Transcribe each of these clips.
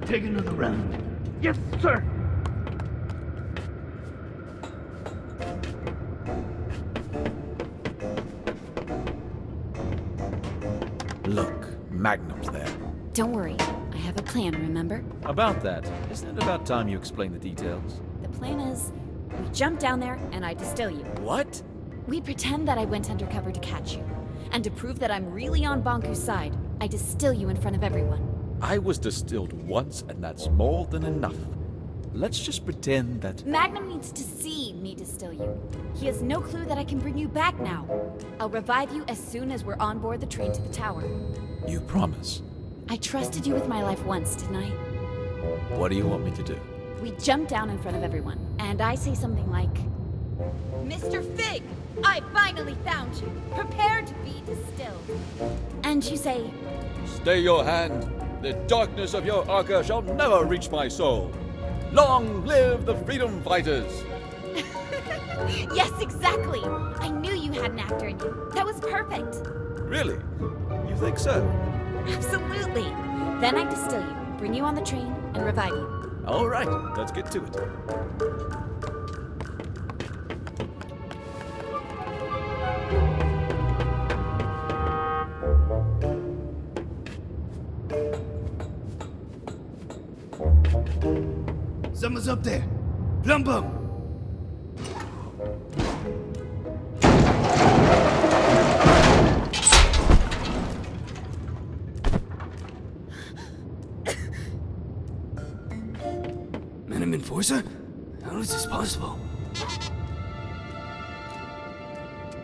Take another round. Yes, sir. Look, Magnum's there. Don't worry, I have a plan, remember? About that, isn't it about time you explain the details? The plan is, we jump down there and I distill you. What? We pretend that I went undercover to catch you. And to prove that I'm really on Bonku's side, I distill you in front of everyone. I was distilled once, and that's more than enough. Let's just pretend that... Magnum needs to see me distill you. He has no clue that I can bring you back now. I'll revive you as soon as we're on board the train to the tower. You promise? I trusted you with my life once, didn't I? What do you want me to do? We jump down in front of everyone, and I say something like, Mr. Fig, I finally found you. Prepare to be distilled. And you say, Stay your hand. The darkness of your arca shall never reach my soul. Long live the freedom fighters! Yes, exactly. I knew you had an actor in you. That was perfect. Really? You think so? Absolutely. Then I distill you, bring you on the train, and revive you. All right, let's get to it. Someone's up there. Plum Bum. Madam Enforcer? How is this possible?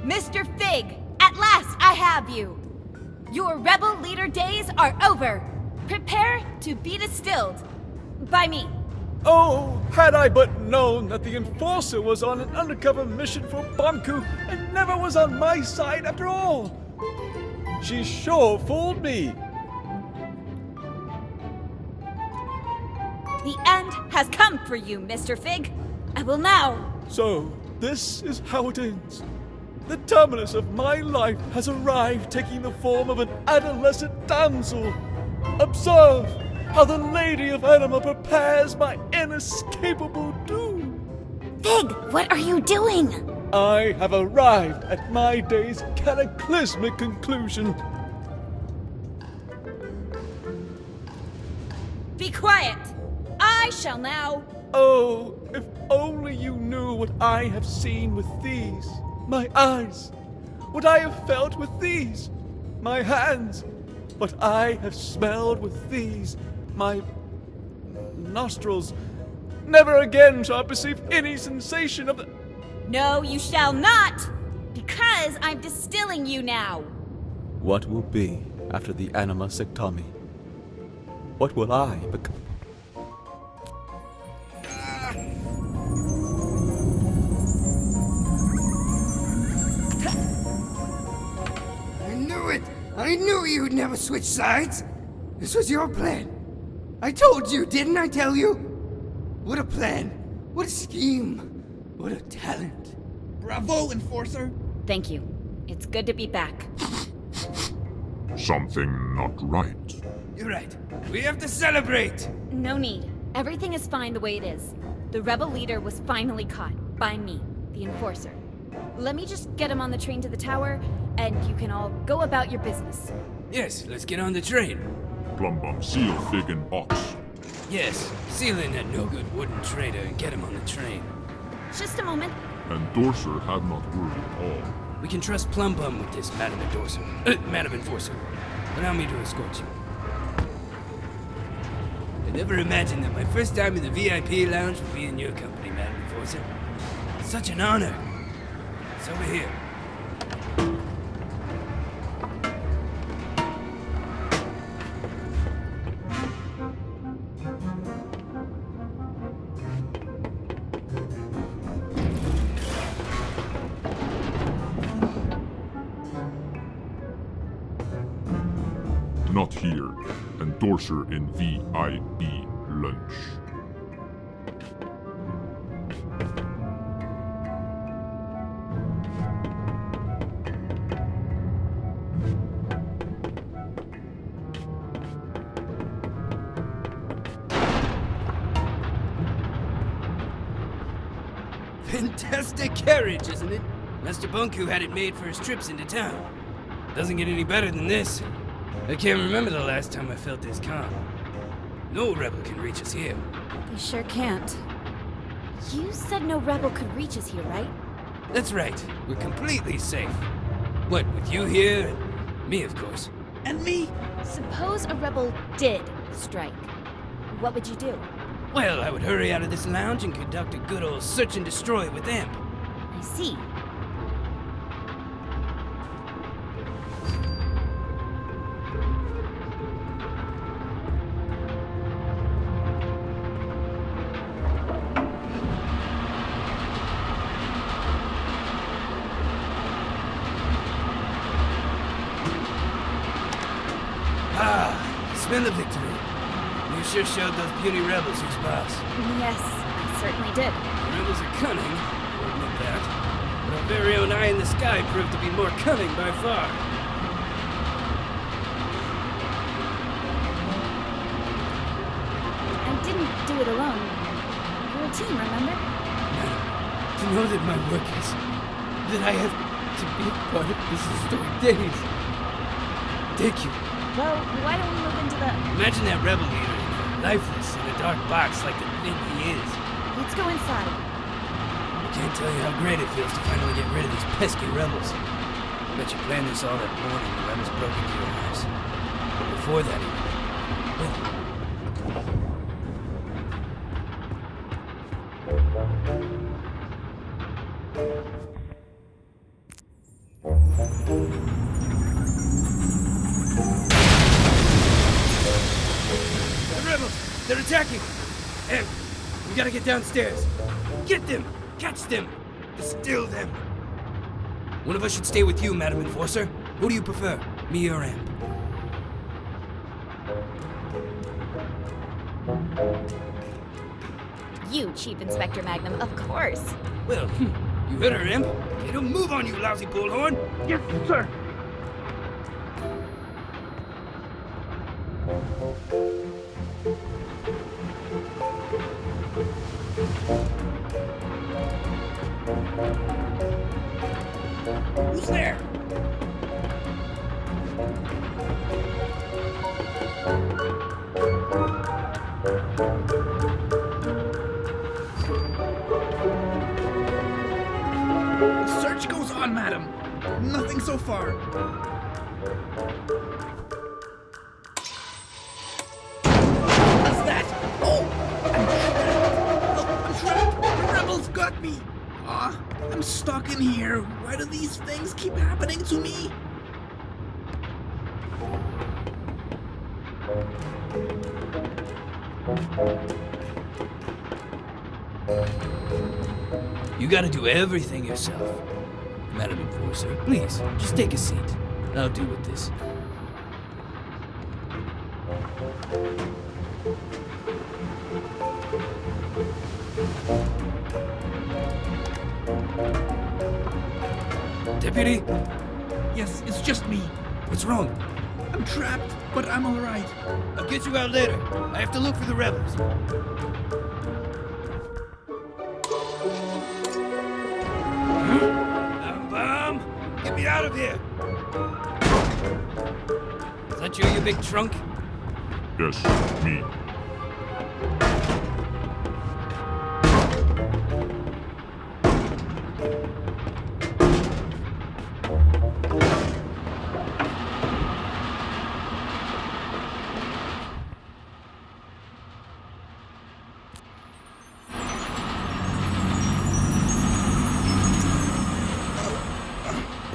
Mr. Fig, at last I have you. Your rebel leader days are over. Prepare to be distilled by me. Oh, had I but known that the Enforcer was on an undercover mission for Bonku and never was on my side after all! She sure fooled me! The end has come for you, Mr. Fig. I will now... So, this is how it ends. The terminus of my life has arrived, taking the form of an adolescent damsel. Observe how the Lady of Anima prepares my inescapable doom. Fig, what are you doing? I have arrived at my day's cataclysmic conclusion. Be quiet. I shall now... Oh, if only you knew what I have seen with these, my eyes, what I have felt with these, my hands, what I have smelled with these, my nostrils. Never again shall I perceive any sensation of the... No, you shall not, because I'm distilling you now. What will be after the anima sectami? What will I become? I knew it! I knew you'd never switch sides! This was your plan. I told you, didn't I tell you? What a plan. What a scheme. What a talent. Bravo, Enforcer! Thank you. It's good to be back. Something not right. You're right. We have to celebrate! No need. Everything is fine the way it is. The rebel leader was finally caught. By me, the Enforcer. Let me just get him on the train to the tower, and you can all go about your business. Yes, let's get on the train. Plum Bum, seal Fig and Ox. Yes, seal in that no-good wooden traitor and get him on the train. Just a moment. And Dorser have not word at all. We can trust Plum Bum with this, Madam Endorser. Madam Enforcer. Allow me to escort you. I never imagined that my first time in the VIP lounge would be in your company, Madam Enforcer. Such an honor. It's over here. Not here. And Dorser in VIP lunch. Fantastic carriage, isn't it? Master Bunku had it made for his trips into town. Doesn't get any better than this. I can't remember the last time I felt this calm. No rebel can reach us here. They sure can't. You said no rebel could reach us here, right? That's right. We're completely safe. What, with you here and me, of course. And me? Suppose a rebel did strike. What would you do? Well, I would hurry out of this lounge and conduct a good old search and destroy with them. I see. Smell the victory. You sure showed those puny rebels who's boss. Yes, I certainly did. The rebels are cunning, I'll admit that. But our very own eye in the sky proved to be more cunning by far. I didn't do it alone. We're a team, remember? To know that my work is... that I have to be a part of this historic days. Thank you. Well, why don't we move into the... Imagine that rebel leader, lifeless in a dark box like the thing he is. Let's go inside. I can't tell you how great it feels to finally get rid of these pesky rebels. I bet you planned this all that morning the rebels broke into your house. But before that even... The rebels! They're attacking! Em, we gotta get downstairs. Get them! Catch them! Distill them! One of us should stay with you, Madam Enforcer. Who do you prefer, me or Amp? You, Chief Inspector Magnum, of course. Well, you heard her, Imp. It'll move on, you lousy bullhorn. Yes, sir. Who's there? The search goes on, madam. Nothing so far. What's that? Oh! I'm trapped! The rebels got me! I'm stuck in here. Why do these things keep happening to me? You gotta do everything yourself. Madam Enforcer, please, just take a seat. I'll deal with this. Deputy? Yes, it's just me. What's wrong? I'm trapped, but I'm alright. I'll get you out later. I have to look for the rebels. Bomb! Get me out of here! Is that you big trunk? Yes, me.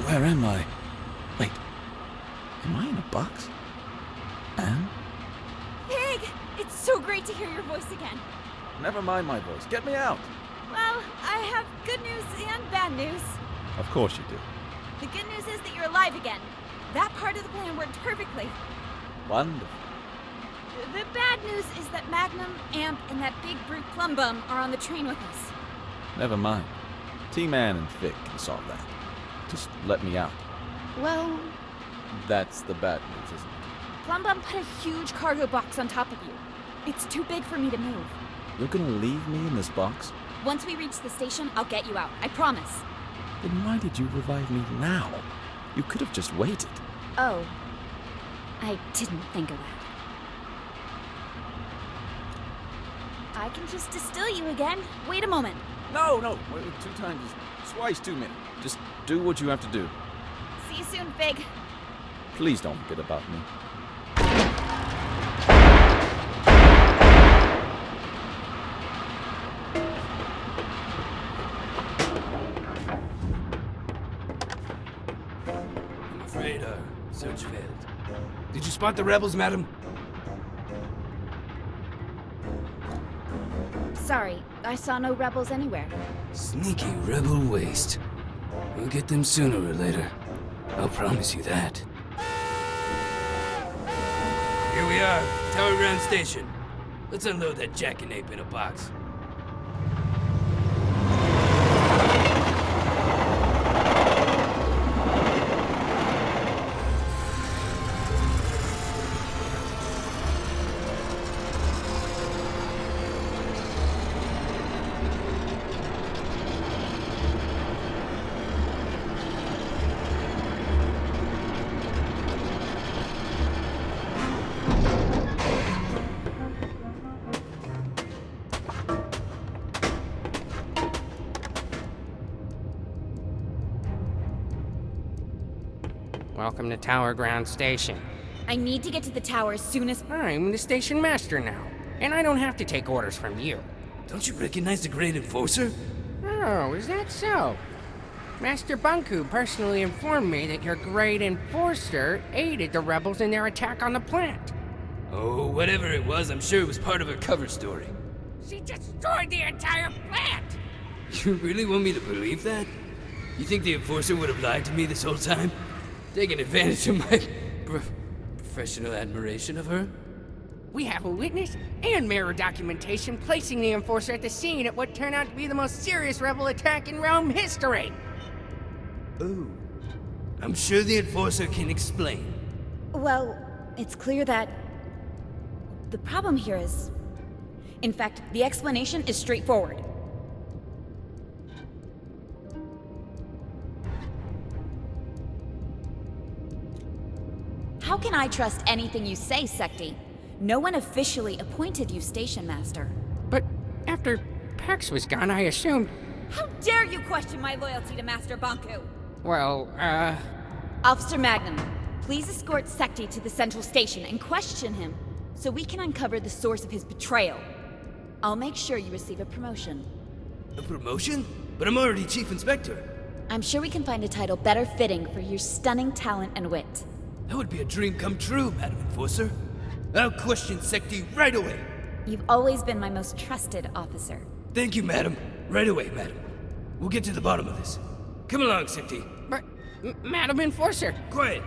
Where am I? Wait, am I in a box? Anne? Pig! It's so great to hear your voice again. Never mind my voice. Get me out. Well, I have good news and bad news. Of course you do. The good news is that you're alive again. That part of the plan worked perfectly. Wonderful. The bad news is that Magnum, Amp, and that big brute Plum Bum are on the train with us. Never mind. T-Man and Vic can solve that. Just let me out. Well, That's the bad news, isn't it? Plum Bum put a huge cargo box on top of you. It's too big for me to move. You're gonna leave me in this box? Once we reach the station, I'll get you out. I promise. Then why did you revive me now? You could have just waited. Oh. I didn't think of that. I can just distill you again. Wait a moment. No, wait, 2 times is twice too many. Just do what you have to do. See you soon, Fig. Please don't forget about me. I'm afraid our search failed. Did you spot the rebels, madam? Sorry, I saw no rebels anywhere. Sneaky rebel waste. We'll get them sooner or later. I'll promise you that. Here we are, Tower Ground Station. Let's unload that jackknape in a box. Welcome to Tower Ground Station. I need to get to the tower as soon as... I'm the station master now, and I don't have to take orders from you. Don't you recognize the Great Enforcer? Oh, is that so? Master Bunku personally informed me that your Great Enforcer aided the rebels in their attack on the plant. Oh, whatever it was, I'm sure it was part of her cover story. She destroyed the entire plant! You really want me to believe that? You think the Enforcer would have lied to me this whole time? Taking advantage of my professional admiration of her? We have a witness and mirror documentation placing the Enforcer at the scene at what turned out to be the most serious rebel attack in Rome history. Ooh. I'm sure the Enforcer can explain. Well, it's clear that... the problem here is... In fact, the explanation is straightforward. How can I trust anything you say, Secti? No one officially appointed you station master. But after Pax was gone, I assumed... How dare you question my loyalty to Master Banku? Well, Officer Magnum, please escort Secti to the central station and question him so we can uncover the source of his betrayal. I'll make sure you receive a promotion. A promotion? But I'm already Chief Inspector. I'm sure we can find a title better fitting for your stunning talent and wit. That would be a dream come true, Madam Enforcer. I'll question Secti right away. You've always been my most trusted officer. Thank you, madam. Right away, madam. We'll get to the bottom of this. Come along, Secti. but... Madam Enforcer! Quiet.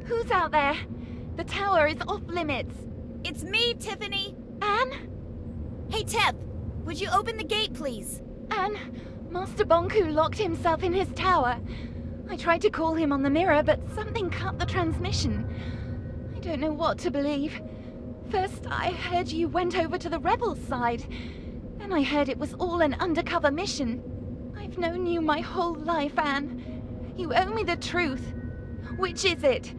Who's out there? The tower is off limits. It's me, Tiffany! Anne? Hey, Tiff! Would you open the gate, please? Anne, Master Bonku locked himself in his tower. I tried to call him on the mirror, but something cut the transmission. I don't know what to believe. First, I heard you went over to the rebel side. Then I heard it was all an undercover mission. I've known you my whole life, Anne. You owe me the truth. Which is it?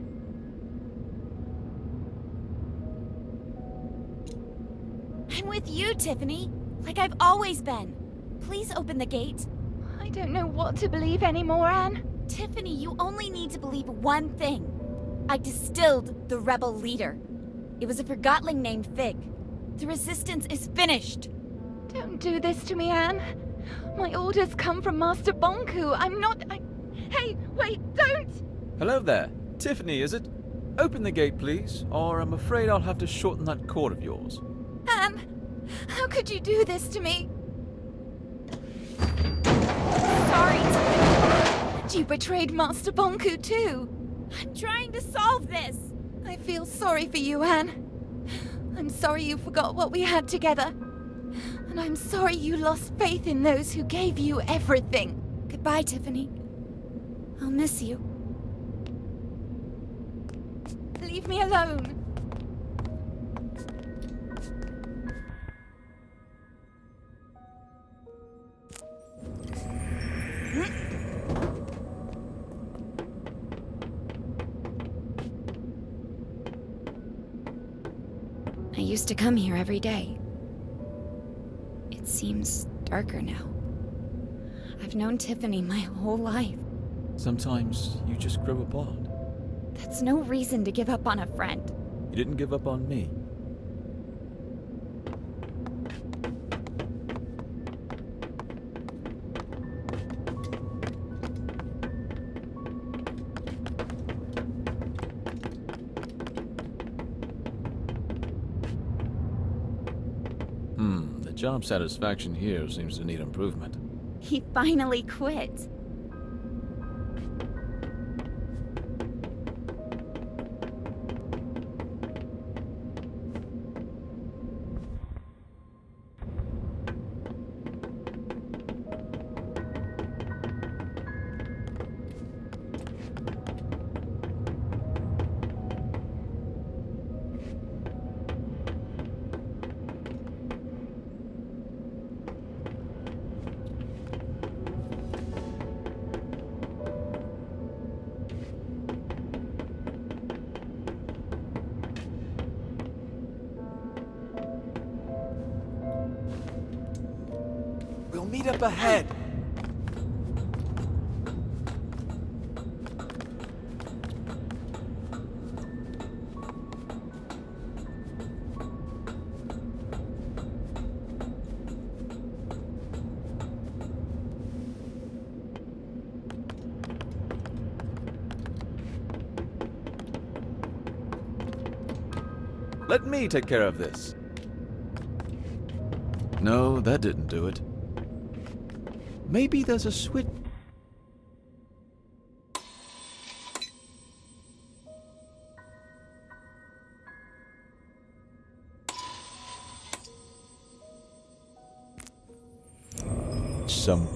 I'm with you, Tiffany. Like I've always been. Please open the gate. I don't know what to believe anymore, Anne. Tiffany, you only need to believe one thing. I distilled the rebel leader. It was a Forgotling named Fig. The resistance is finished. Don't do this to me, Anne. My orders come from Master Bonku. I'm not... Hey, wait, don't! Hello there. Tiffany, is it? Open the gate, please, or I'm afraid I'll have to shorten that cord of yours. Anne, how could you do this to me? Sorry, Tiffany. And you betrayed Master Bonku too. I'm trying to solve this. I feel sorry for you, Anne. I'm sorry you forgot what we had together. And I'm sorry you lost faith in those who gave you everything. Goodbye, Tiffany. I'll miss you. Leave me alone. I used to come here every day. It seems darker now. I've known Tiffany my whole life. Sometimes you just grow apart. That's no reason to give up on a friend. You didn't give up on me. The job satisfaction here seems to need improvement. He finally quit. We'll meet up ahead. Let me take care of this. No, that didn't do it. Maybe there's a switch. Some.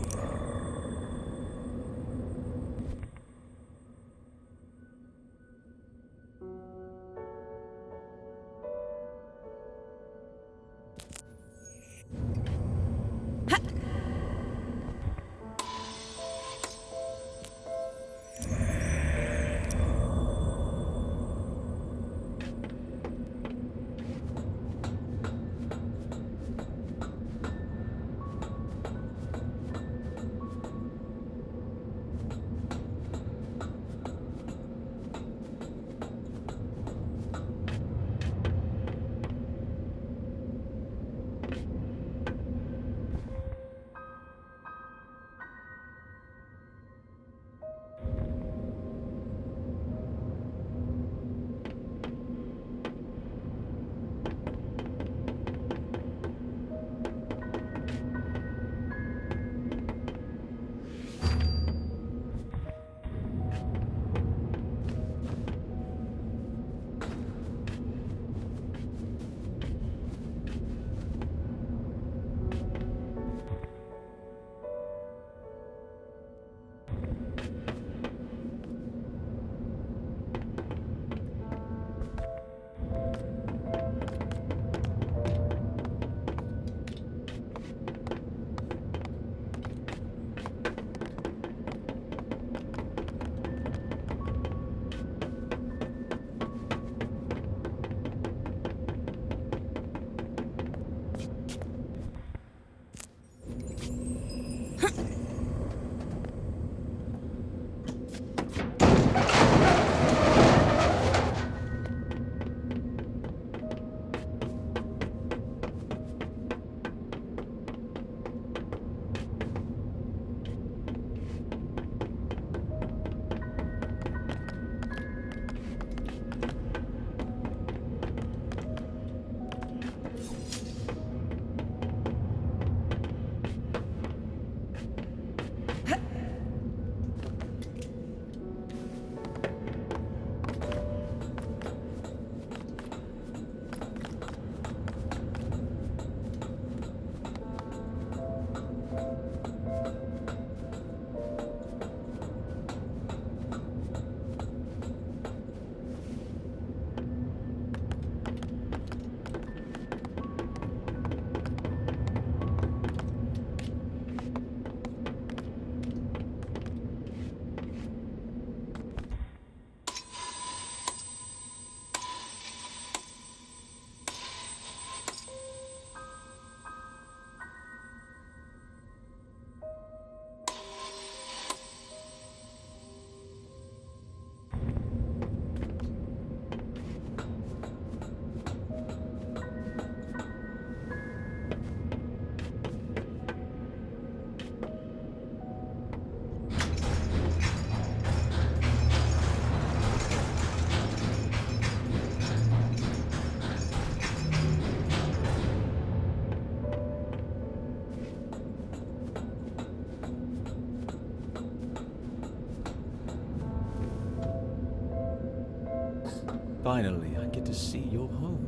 Finally, I get to see your home.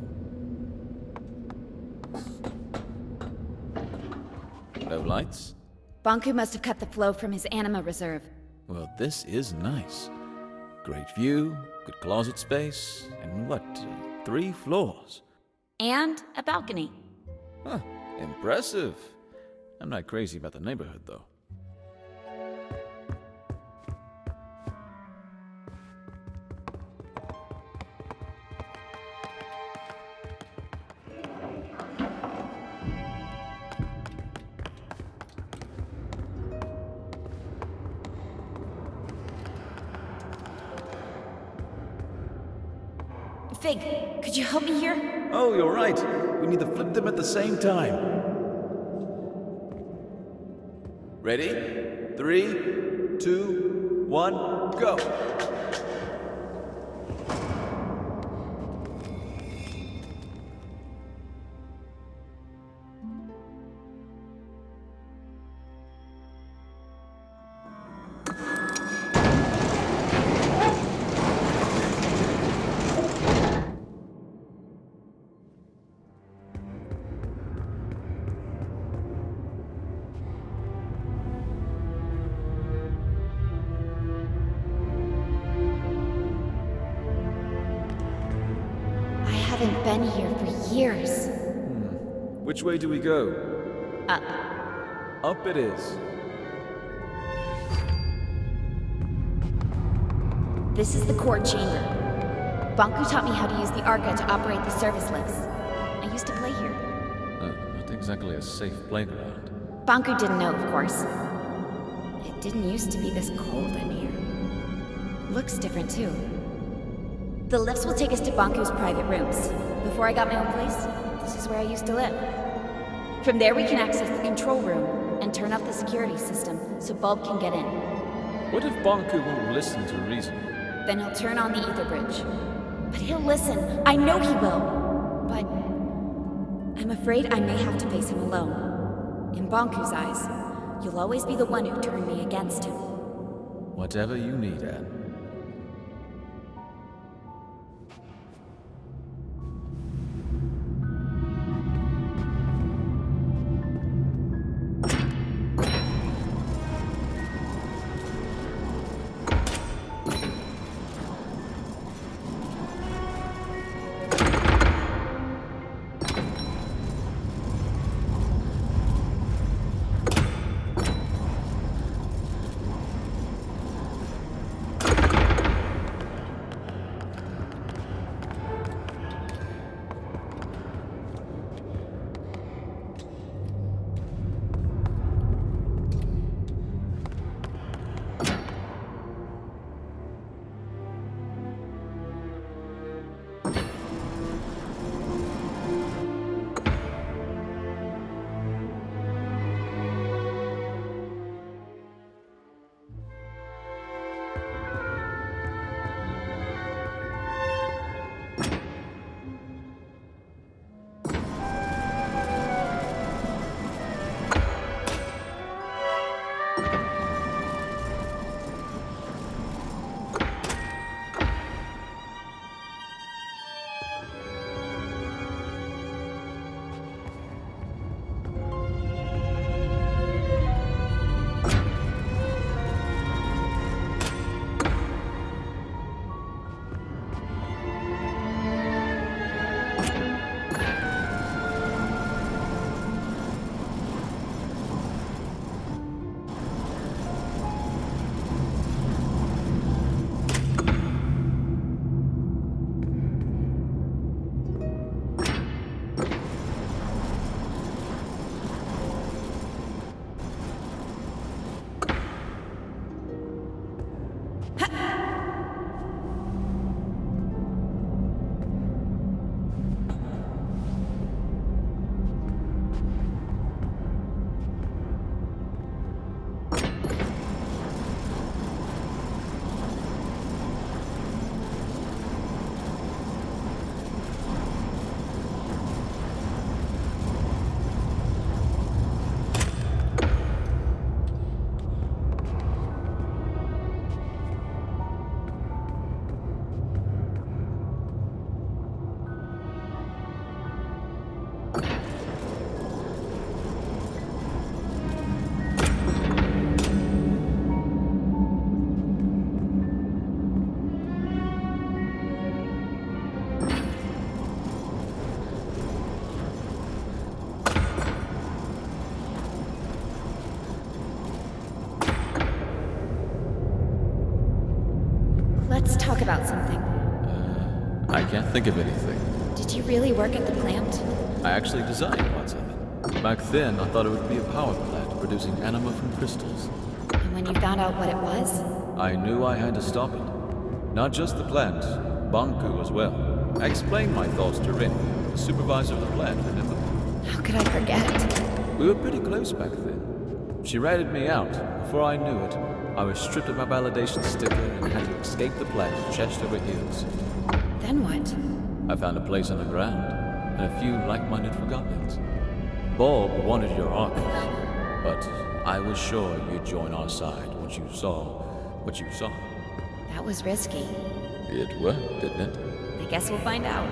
No lights? Banku must have cut the flow from his anima reserve. Well, this is nice. Great view, good closet space, and what, 3 floors? And a balcony. Huh, impressive. I'm not crazy about the neighborhood, though. Fig, could you help me here? Oh, you're right. We need to flip them at the same time. Ready? 3, 2, 1, go! I haven't been here for years. Which way do we go? Up. Up it is. This is the core chamber. Banku taught me how to use the Arca to operate the service lifts. I used to play here. Not exactly a safe playground. Banku didn't know, of course. It didn't used to be this cold in here. Looks different, too. The lifts will take us to Banku's private rooms. Before I got my own place, this is where I used to live. From there we can access the control room and turn off the security system so Bulb can get in. What if Banku won't listen to reason? Then he'll turn on the ether bridge. But he'll listen. I know he will. But I'm afraid I may have to face him alone. In Banku's eyes, you'll always be the one who turned me against him. Whatever you need, Anne. Let's talk about something. I can't think of anything. Did you really work at the plant? I actually designed parts of it. Back then, I thought it would be a power plant producing anima from crystals. And when you found out what it was? I knew I had to stop it. Not just the plant, Banku as well. I explained my thoughts to Rin, the supervisor of the plant, remember? How could I forget? We were pretty close back then. She ratted me out. Before I knew it, I was stripped of my validation sticker and had to escape the plant chest over heels. Then what? I found a place underground and a few like-minded Forgottons. Bob wanted your archive, but I was sure you'd join our side once you saw what you saw. That was risky. It worked, didn't it? I guess we'll find out.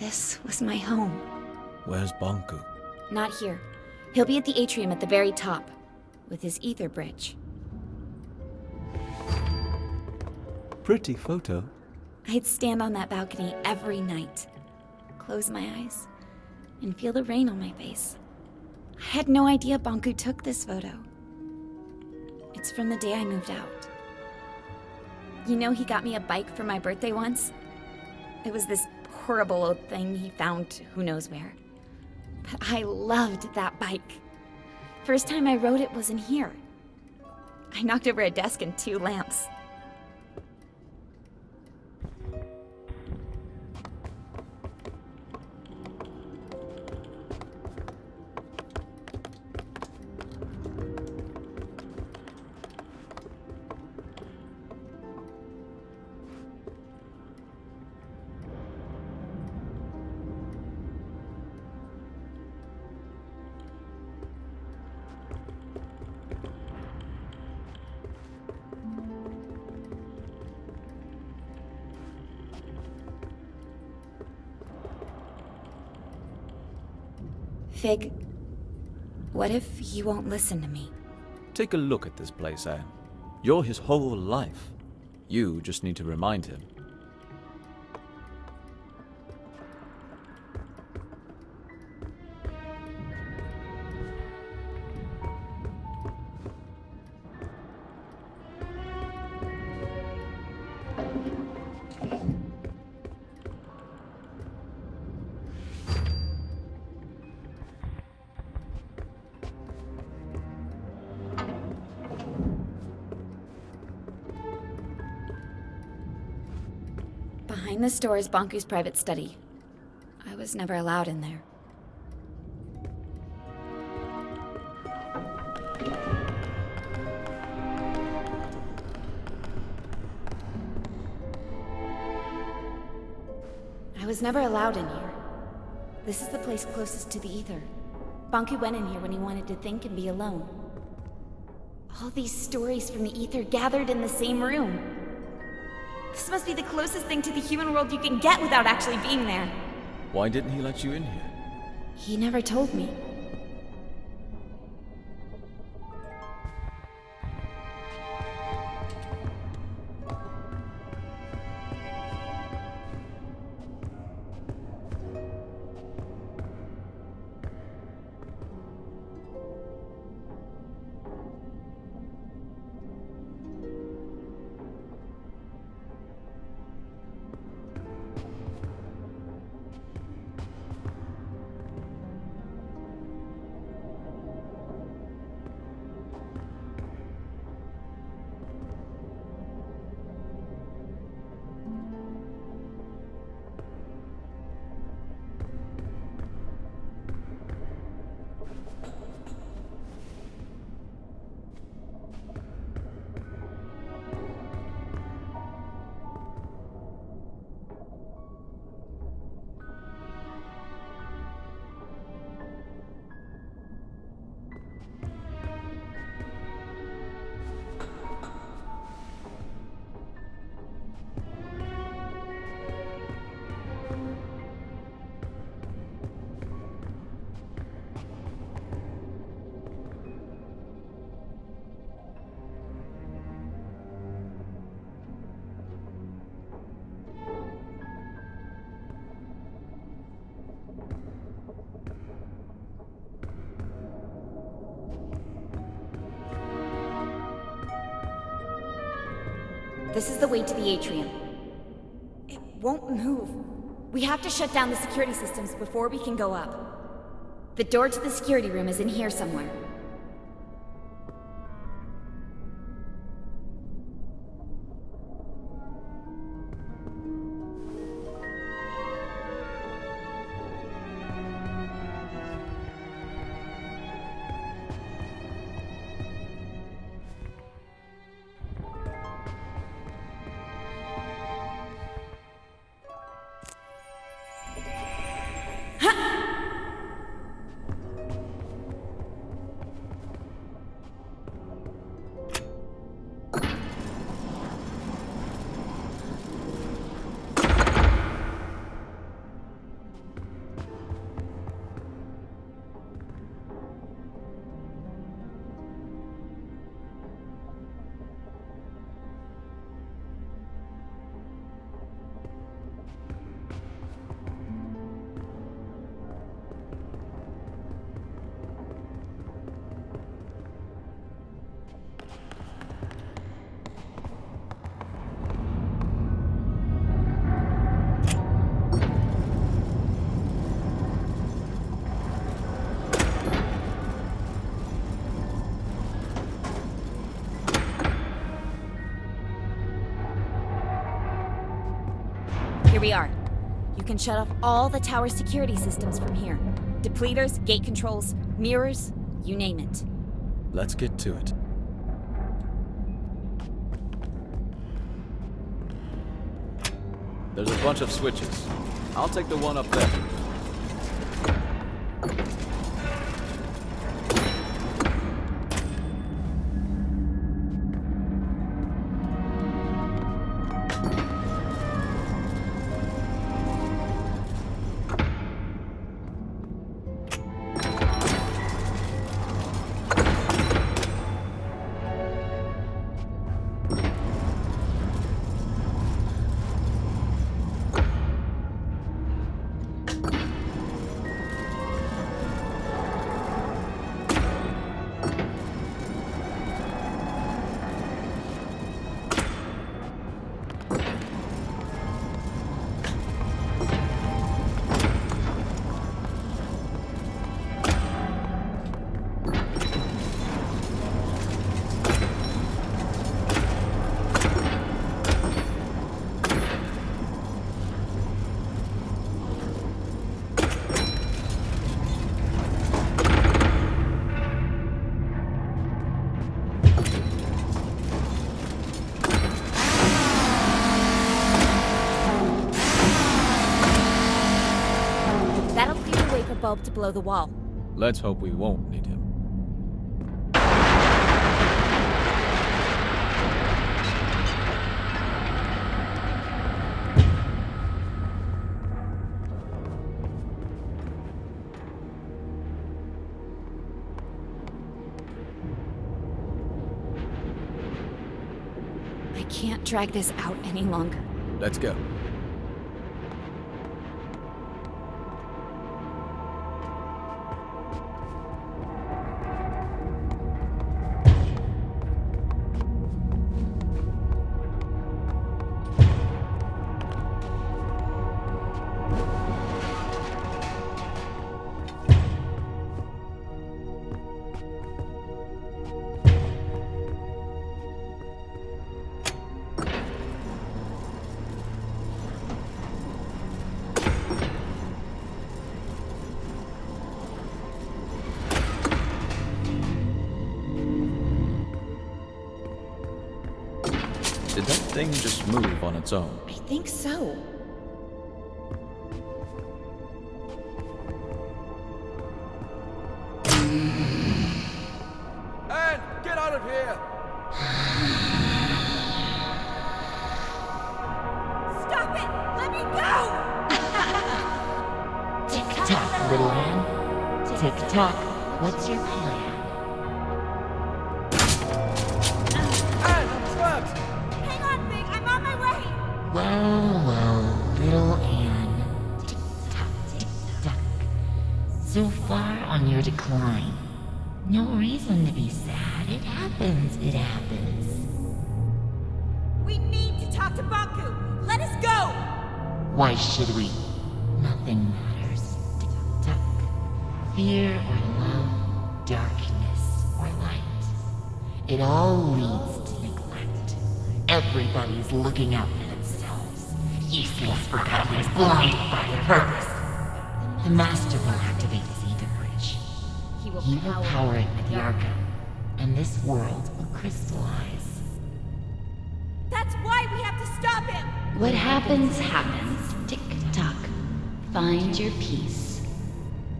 This was my home. Where's Banku? Not here. He'll be at the atrium at the very top, with his ether bridge. Pretty photo. I'd stand on that balcony every night, close my eyes, and feel the rain on my face. I had no idea Banku took this photo. It's from the day I moved out. You know, he got me a bike for my birthday once? It was this horrible old thing he found who knows where. But I loved that bike. First time I rode it was in here. I knocked over a desk and 2 lamps. Fig, what if you won't listen to me? Take a look at this place, Anne. You're his whole life. You just need to remind him. Behind this door is Banku's private study. I was never allowed in there. I was never allowed in here. This is the place closest to the ether. Banku went in here when he wanted to think and be alone. All these stories from the ether gathered in the same room. This must be the closest thing to the human world you can get without actually being there. Why didn't he let you in here? He never told me. This is the way to the atrium. It won't move. We have to shut down the security systems before we can go up. The door to the security room is in here somewhere. Here we are. You can shut off all the tower security systems from here. Depleters, gate controls, mirrors, you name it. Let's get to it. There's a bunch of switches. I'll take the one up there. Bulb to blow the wall. Let's hope we won't need him. I can't drag this out any longer. Let's go. Did that thing just move on its own? I think so. Anne, get out of here! Stop it! Let me go! Tick-tock, little Anne. Tick-tock, what's your plan? Anne, I'm trapped! Hang on, Big! I'm on my way! Well, little Anne. Tick-tock, tick-tock. So far on your decline. No reason to be sad. It happens, it happens. We need Why should we? Nothing matters. Tick-tock. Fear or love, darkness or light. It all leads to neglect. Everybody's looking out for themselves. Useless forgottens, blinded by their purpose. The Master will activate the Ether Bridge. He will power it with the Arca, and this world will crystallize. That's why we have to stop him! What happens, happens. Tick-tock. Find your peace.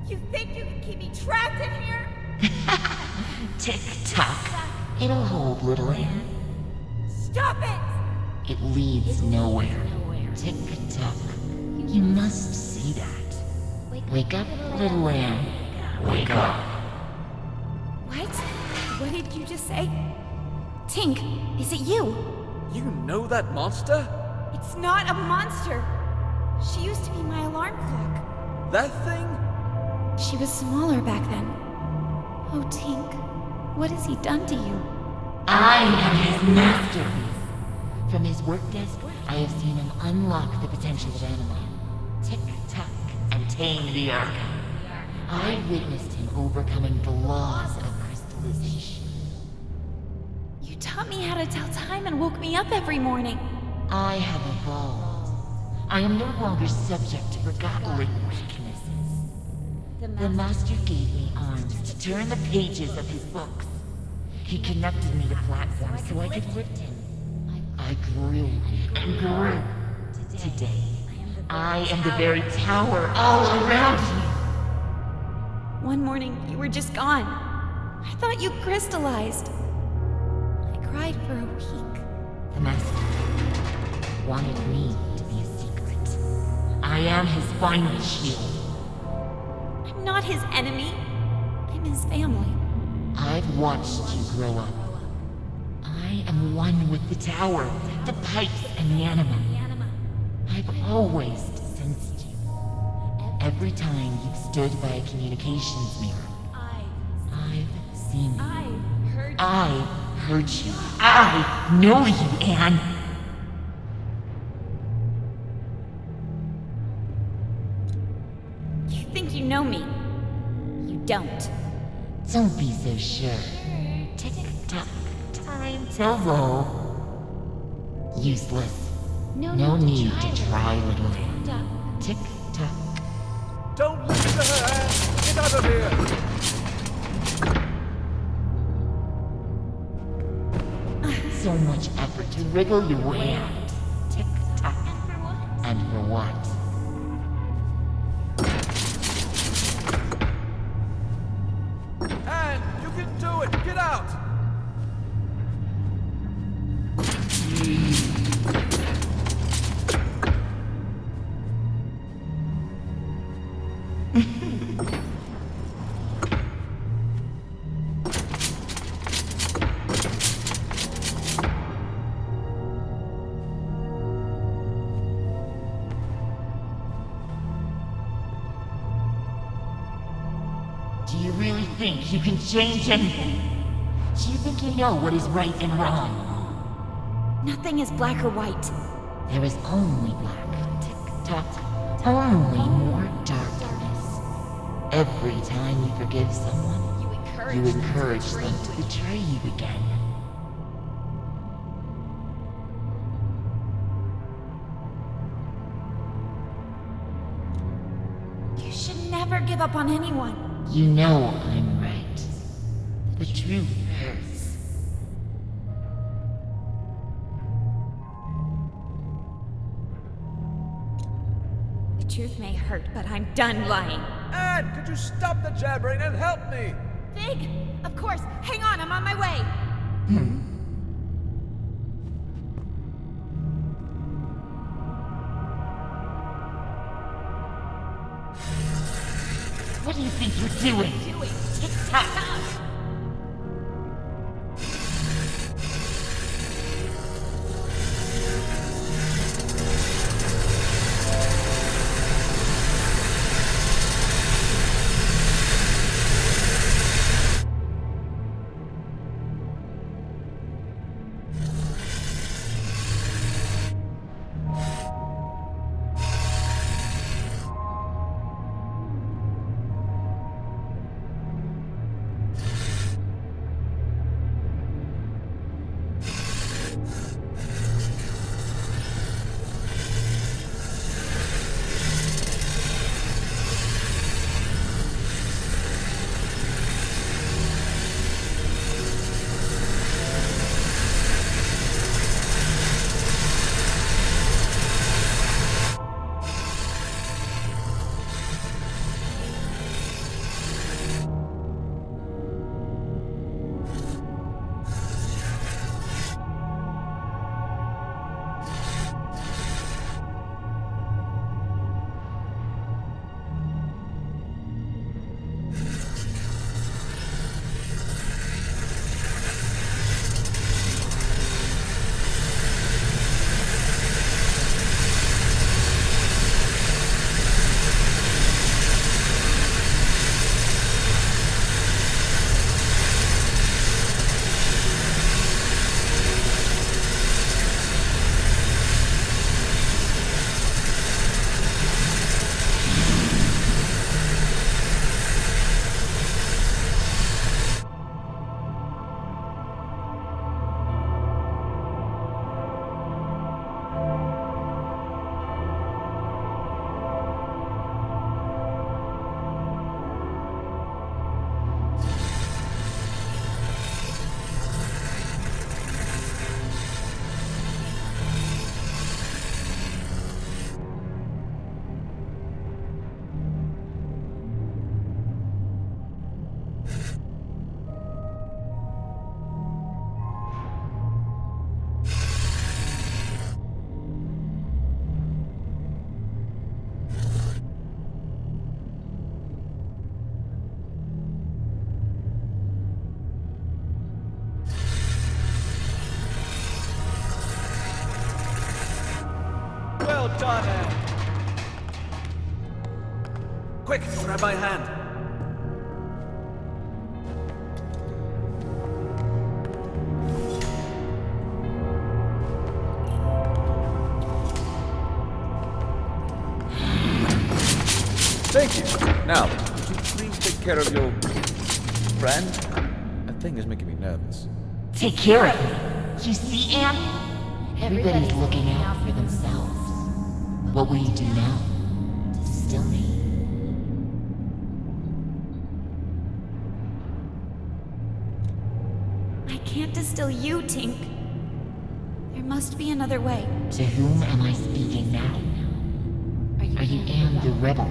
You think you can keep me trapped in here? Tick-tock. It'll hold, little Anne. Stop it! It leads nowhere. Tick-tock. You must see that. Wake up, little Anne. Wake up. What? What did you just say? Tink, is it you? You know that monster? It's not a monster. She used to be my alarm clock. That thing? She was smaller back then. Oh, Tink, what has he done to you? I am his masterpiece. From his work desk, I have seen him unlock the potential of Animal. Tick-tock and tame the Arca. I witnessed him overcoming the laws of crystallization. You taught me how to tell time and woke me up every morning. I have evolved. I am no longer subject to forgotten weaknesses. The Master gave me arms to turn the pages of his books. He connected me to platforms so I could lift him. I grew and grew. Today, I am the very tower all around you. One morning, you were just gone. I thought you crystallized. I cried for a week. The Master wanted me to be a secret. I am his final shield. I'm not his enemy. I'm his family. I've watched you grow up. I am one with the tower, the pipes, and the anima. I've always sensed you. Every time you've stood by a communications mirror, I've seen you. I heard you. I know you, Anne. You think you know me. You don't. Don't be so sure. Tick-tock, time to roll. Useless. No need to try, little Anne. Tick-tock. Don't listen to her, Anne! Get out of here! So much effort to wriggle your way out. Tick-tock. And for what? Anne, you can do it! Get out! Do you really think you can change anything? Do you think you know what is right and wrong? Nothing is black or white. There is only black. Tick-tock. Only more darkness. Every time you forgive someone, you encourage them to betray you again. You should never give up on anyone. You know I'm right. The truth hurts. The truth may hurt, but I'm done lying. Anne, could you stop the jabbering and help me? Big! Of course! Hang on, I'm on my way! What do you think you're doing? Tick-tock. Forgotton Anne! Quick, grab my hand. Thank you. Now, would you please take care of your friend? That thing is making me nervous. Take care of me. You see, Anne? Everybody's looking out for themselves. What will you do now? Distill me. I can't distill you, Tink. There must be another way. To whom am I speaking now? Are you Anne the rebel?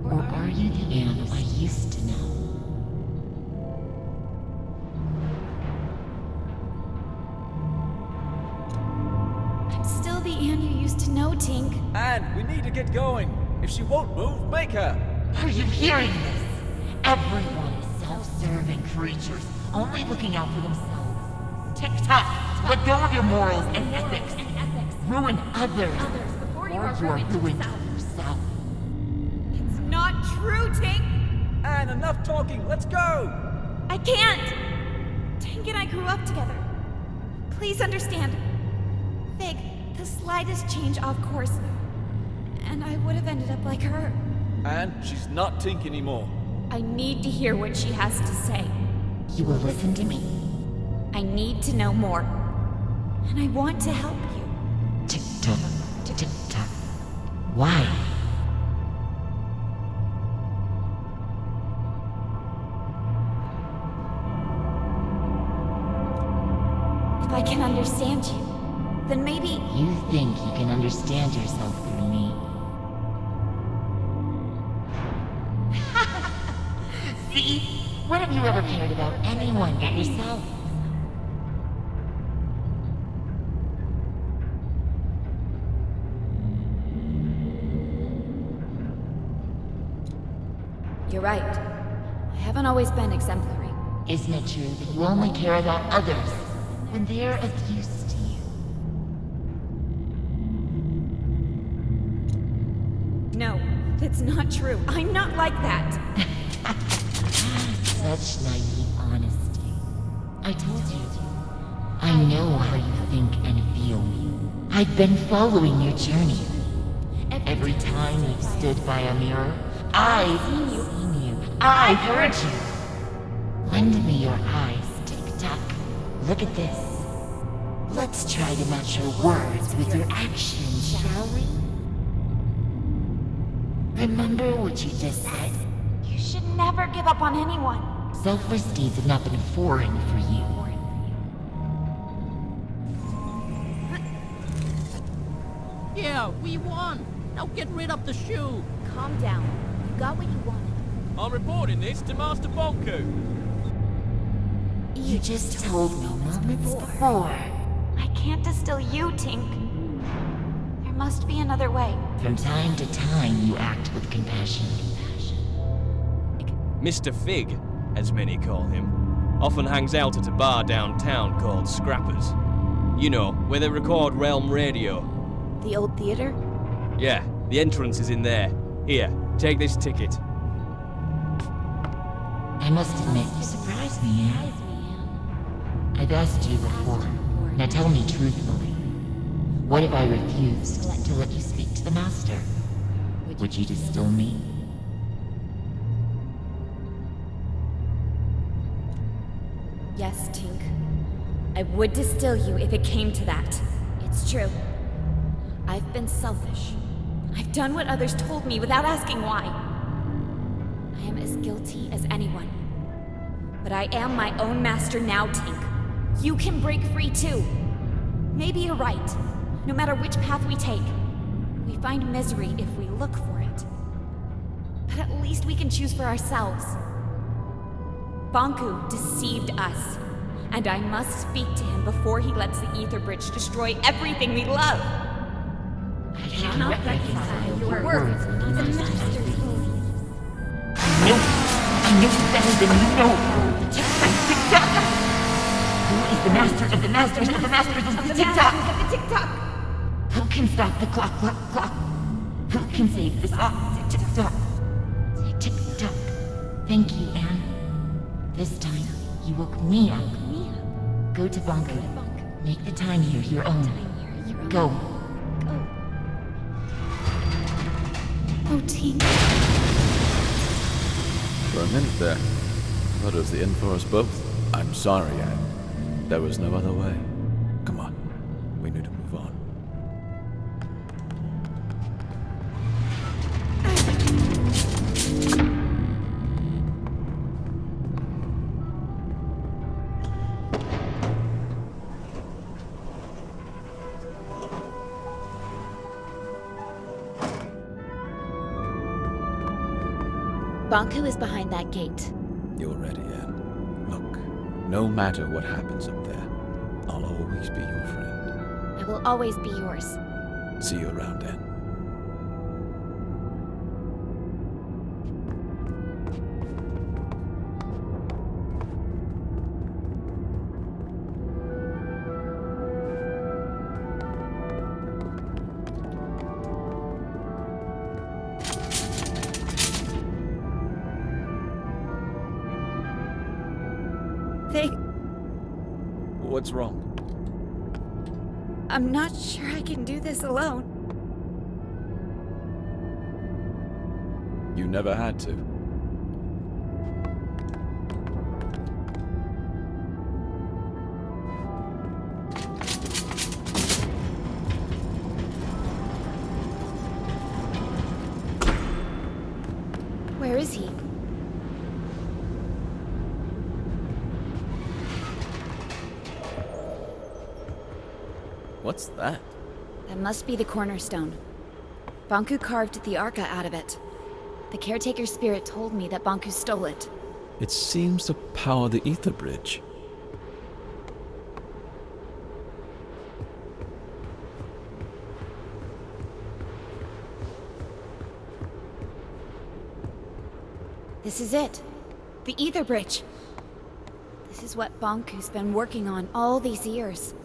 Or are you the Anne I used to know? I'm still the Anne you used to know, Tink. Anne, we need to get going. If she won't move, make her. Are you hearing this? Everyone is self-serving creatures, only looking out for themselves. Tick-tock, let go of your morals and ethics. Ruin others before you are ruined yourself. It's not true, Tink! Anne, enough talking. Let's go. I can't! Tink and I grew up together. Please understand. Fig, the slightest change off course, and I would have ended up like her. Anne, she's not Tink anymore. I need to hear what she has to say. You will listen to me. I need to know more. And I want to help you. Tick-tock, tick-tock. Why? If I can understand you, then maybe... You think you can understand yourself through me. See? When have you ever cared about anyone but yourself? You're right. I haven't always been exemplary. Isn't it true that you only care about others when they're of use to you? No, that's not true. I'm not like that. Such naive honesty. I told you. I know how you think and feel. I've been following your journey. Every time you've stood by a mirror, I've seen you. I've heard you. Lend me your eyes, Tick-tock. Look at this. Let's try to match your words with your actions, shall we? Remember what you just said? You should never give up on anyone. Selfless deeds have not been foreign for you. Yeah, we won! Now get rid of the shoe! Calm down. You got what you wanted. I'm reporting this to Master Bonku. You just told me moments before. I can't distill you, Tink. There must be another way. From time to time, you act with compassion. Mr. Fig, as many call him, often hangs out at a bar downtown called Scrappers. You know, where they record Realm Radio. The old theater? Yeah, the entrance is in there. Here, take this ticket. I must admit, you surprised me, Anne. I've asked you before. Now tell me truthfully. What if I refused to let you speak to the Master? Would you distill me? Yes, Tink. I would distill you if it came to that. It's true. I've been selfish. I've done what others told me without asking why. I am as guilty as anyone. But I am my own master now, Tink. You can break free too. Maybe you're right. No matter which path we take, we find misery if we look for it. But at least we can choose for ourselves. Bonku deceived us, and I must speak to him before he lets the Ether Bridge destroy everything we love. I cannot reconcile your words with the the Master's Master's beliefs. I know better than you know. Who is the Master of the Masters of the Masters of the Tick-tock? Tick-tock! Who can stop the clock? Who can save this? Tick-tock. Tick-tock. Thank you, Anne. This time, you woke me up. Go to Bongo. Make the time here your own. Go. Oh, team. For a minute there, I thought it was the end for us both. I'm sorry, Anne. There was no other way. Come on. We need to move on. Bonku is behind that gate. You're ready, Anne. Look, no matter what happens up there, I'll always be your friend. I will always be yours. See you around, Anne. What's wrong? I'm not sure I can do this alone. You never had to. Where is he? What's that? That must be the cornerstone. Bonku carved the Arca out of it. The caretaker's spirit told me that Bonku stole it. It seems to power the ether bridge. This is it. The ether bridge. This is what Bonku's been working on all these years.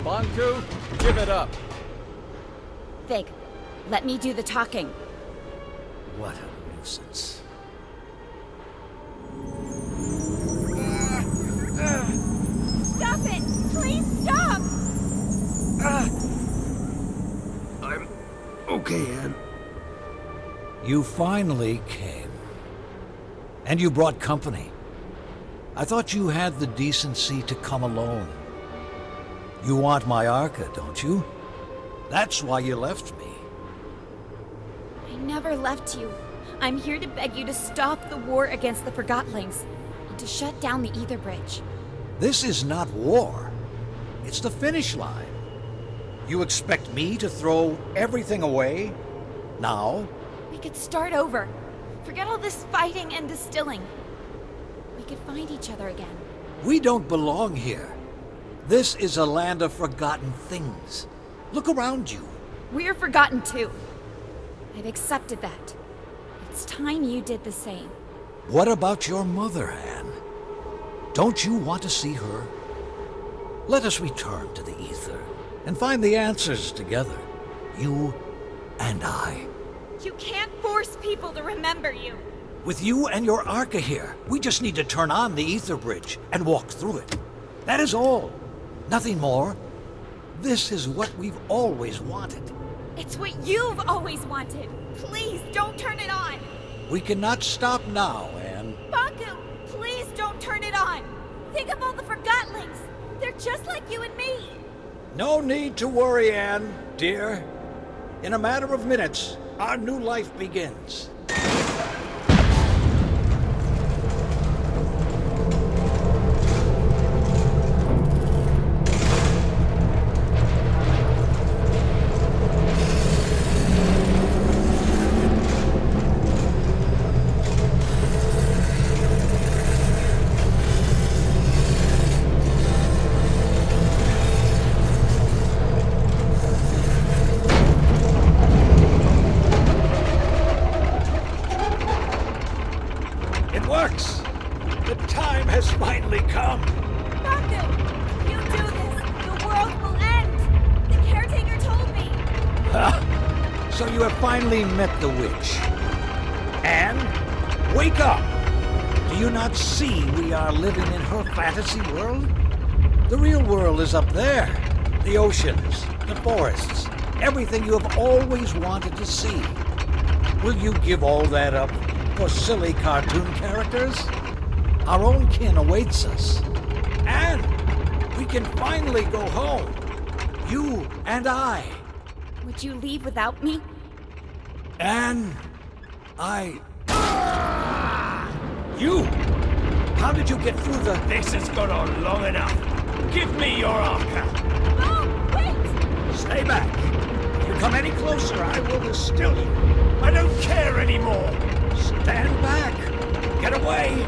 Bonku, give it up. Vig, let me do the talking. What a nuisance. Stop it! Please stop! I'm okay, Anne. You finally came. And you brought company. I thought you had the decency to come alone. You want my Arca, don't you? That's why you left me. I never left you. I'm here to beg you to stop the war against the Forgotlings and to shut down the ether bridge. This is not war. It's the finish line. You expect me to throw everything away? Now? We could start over. Forget all this fighting and distilling. We could find each other again. We don't belong here. This is a land of forgotten things. Look around you. We're forgotten too. I've accepted that. It's time you did the same. What about your mother, Anne? Don't you want to see her? Let us return to the ether and find the answers together. You and I. You can't force people to remember you. With you and your Arca here, we just need to turn on the ether bridge and walk through it. That is all. Nothing more. This is what we've always wanted. It's what you've always wanted. Please don't turn it on. We cannot stop now, Anne. Bonku, please don't turn it on. Think of all the Forgotlings. They're just like you and me. No need to worry, Anne, dear. In a matter of minutes, our new life begins. works! The time has finally come! Banku! If you do this, the world will end! The caretaker told me! Ha! So you have finally met the witch. Anne, wake up! Do you not see we are living in her fantasy world? The real world is up there. The oceans, the forests, everything you have always wanted to see. Will you give all that up for silly cartoon characters? Our own kin awaits us. And we can finally go home. You and I. Would you leave without me? And You! How did you get through the... This has gone on long enough. Give me your arca. Oh, wait! Stay back. If you come any closer, I will distill you. I don't care anymore. Stand back. Get away.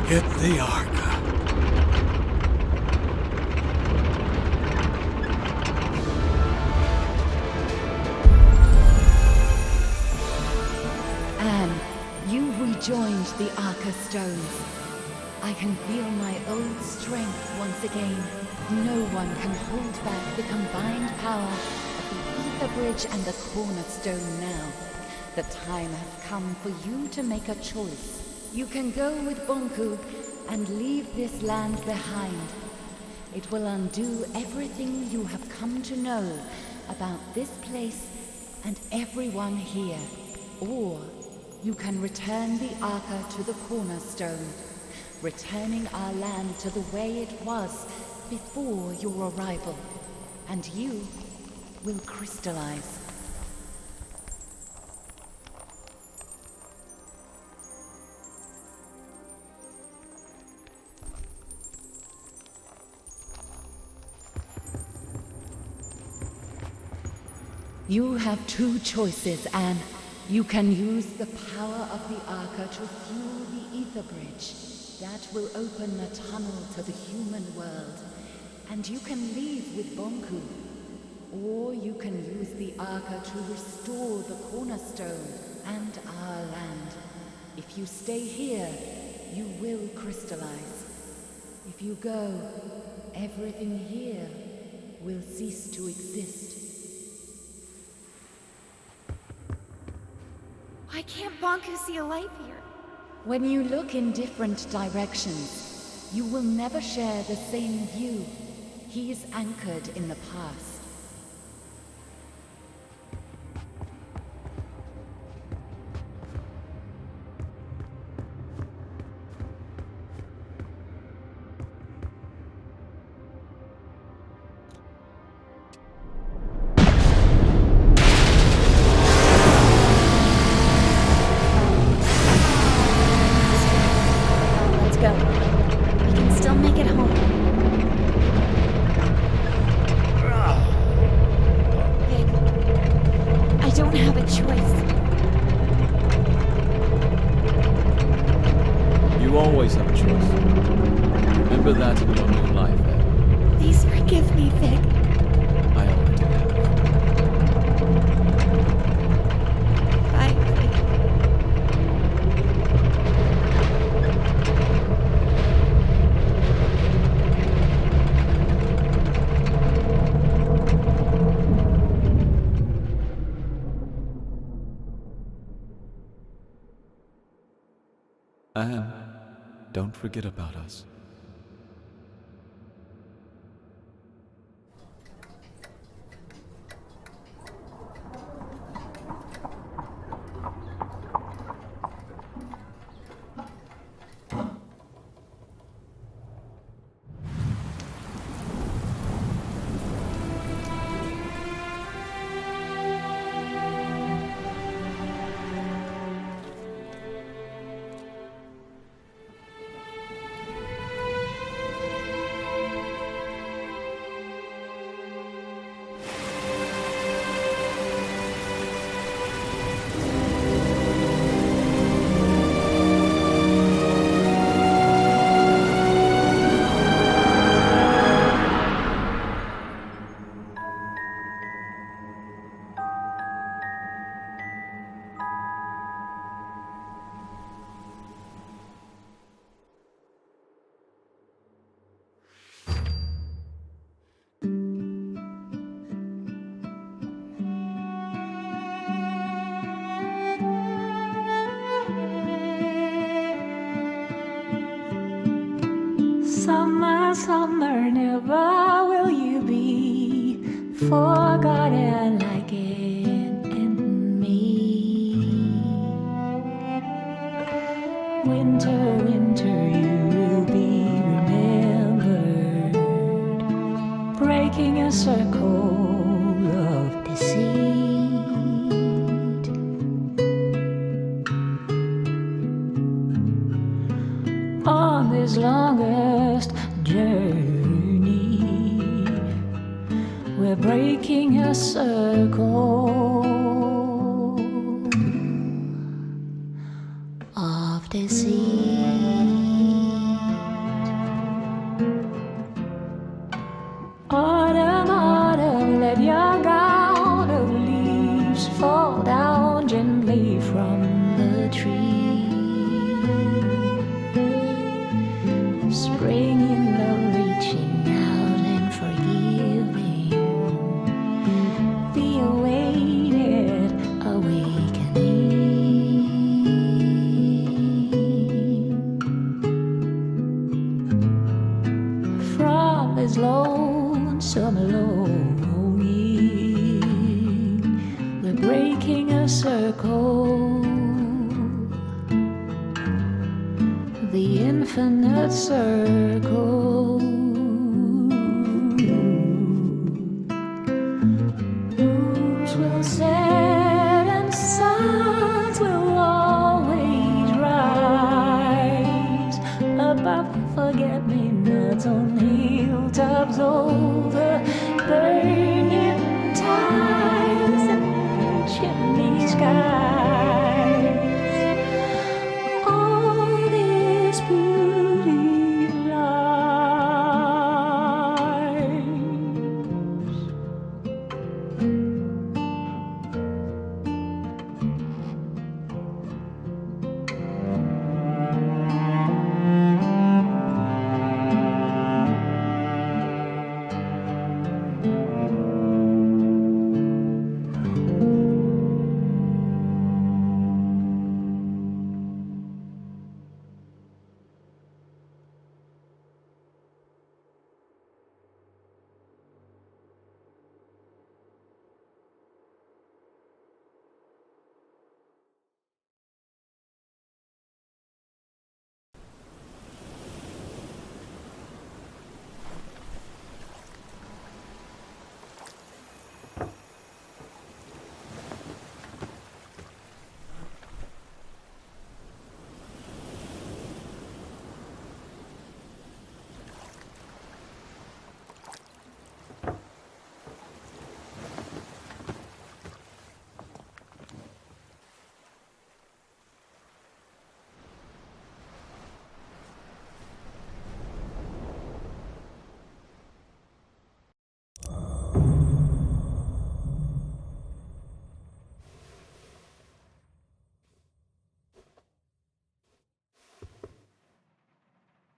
Get the Arca. Anne, you rejoined the Arca stones. I can feel my old strength once again. No one can hold back the combined power of the Ether Bridge and the Cornerstone now. The time has come for you to make a choice. You can go with Bonku and leave this land behind. It will undo everything you have come to know about this place and everyone here. Or you can return the Arca to the Cornerstone, returning our land to the way it was before your arrival. And you will crystallize. You have two choices, Anne. You can use the power of the Arca to fuel the Ether Bridge. That will open a tunnel to the human world. And you can leave with Bonku. Or you can use the Arca to restore the Cornerstone and our land. If you stay here, you will crystallize. If you go, everything here will cease to exist. Why can't Bonku see a light here? When you look in different directions, you will never share the same view. He is anchored in the past. Anne, don't forget about us. Summer, summer, never will you be forgotten like it in me. Winter, winter, you will be remembered, breaking a circle of deceit. On this longest journey, we're breaking a circle of deceit. Autumn, autumn, let your gown of leaves fall down gently from the tree. Spring in love, reaching out and forgiving the awaited awakening. From this lonesome longing, we're breaking a circle, the infinite circle. Moons will set and suns will always rise above forget-me-nots on hilltops over burning ties and chimney skies. All this beauty lies.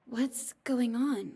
What's going on?